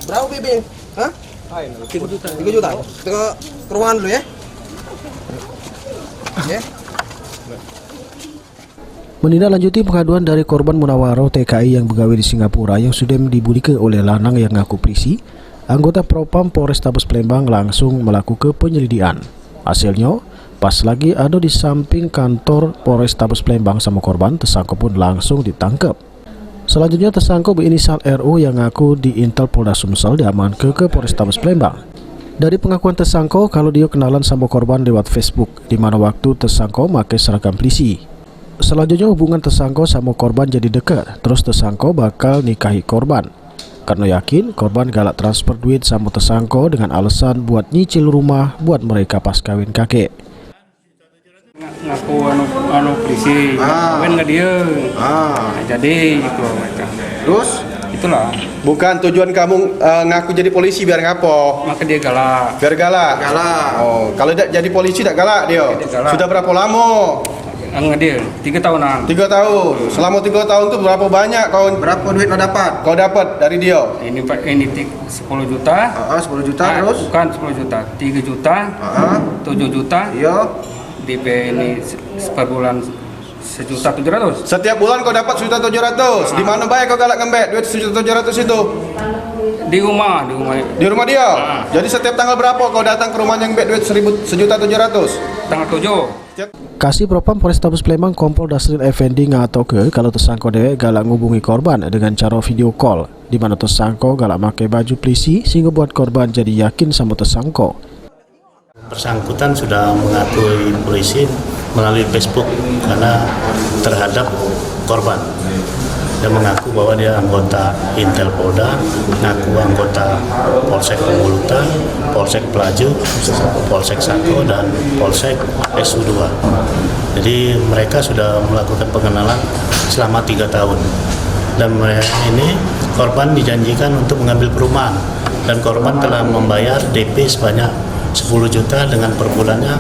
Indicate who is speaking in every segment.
Speaker 1: Berapa bibi? Hah? 3 juta. 3 juta. Ke ruangan dulu ya. Ya.
Speaker 2: Menindaklanjuti pengaduan dari korban Munawaroh TKI yang begawe di Singapura yang sudah dibully oleh lanang yang ngaku polisi, anggota Propam Polrestabes Palembang langsung melakukan penyelidikan. Hasilnya, pas lagi ada di samping kantor Polrestabes Palembang sama korban, tersangka pun langsung ditangkap. Selanjutnya tersangka berinisial RO yang ngaku di Intel Polda Sumsel diamankan ke Polrestabes Palembang. Dari pengakuan tersangka kalau dia kenalan sama korban lewat Facebook, di mana waktu tersangka pakai seragam polisi. Selanjutnya hubungan tersangka sama korban jadi dekat, terus tersangka bakal nikahi korban. Karena yakin korban galak transfer duit sama tersangka dengan alasan buat nyicil rumah buat mereka pas kawin kakek.
Speaker 3: Ngaku anu polisi, kawin nggak dia. Jadi itu mereka.
Speaker 1: Terus
Speaker 3: Itulah.
Speaker 4: Bukan tujuan kamu ngaku jadi polisi biar ngapo?
Speaker 3: Maka dia galak.
Speaker 4: Biar galak.
Speaker 1: galak.
Speaker 4: Oh, kalau tidak jadi polisi tidak galak dia.
Speaker 3: Tidak galak.
Speaker 4: Sudah berapa lama?
Speaker 3: Enggak dia, 3 tahunan.
Speaker 4: 3 tahun. Selama 3 tahun itu berapa banyak
Speaker 1: Berapa duit lo dapat?
Speaker 4: kau dapat dari dia?
Speaker 3: Ini 10 juta.
Speaker 1: 10 juta terus?
Speaker 3: Bukan 10 juta, 3 juta, 7 juta.
Speaker 1: Iya.
Speaker 3: DP ini per bulan 1.700.000.
Speaker 4: Setiap bulan kau dapat 1.700.000. Di mana baik kau galak ngembek duit 1.700.000 itu?
Speaker 3: Di rumah.
Speaker 4: Di rumah dia. Jadi setiap tanggal berapa kau datang ke rumahnya ngembek duit 1.700.000?
Speaker 3: Tanggal 7.
Speaker 2: Kasih Propam Polrestabes Palembang Kompol Dasril Effendi ngatoke kalau tersangka dewek galak ngubungi korban dengan cara video call, di mana tersangka galak pakai baju polisi sehingga buat korban jadi yakin sama tersangka.
Speaker 5: Bersangkutan sudah mengakui polisi melalui Facebook karena terhadap korban. Dia mengaku bahwa dia anggota Intel Polda, mengaku anggota Polsek Pemulutan, Polsek Pelaju, Polsek Sako, dan Polsek SU2. Jadi mereka sudah melakukan pengenalan selama 3 tahun. Dan ini korban dijanjikan untuk mengambil perumahan, dan korban telah membayar DP sebanyak 10 juta dengan per bulannya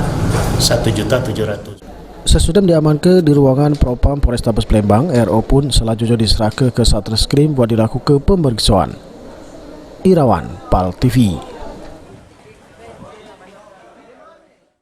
Speaker 5: 1.700.000.
Speaker 2: Sesudah diamankan di ruangan Propam Polrestabes Palembang, RO pun selanjutnya diserahkan ke Satreskrim buat dilakukan pemeriksaan. Irawan, PAL TV.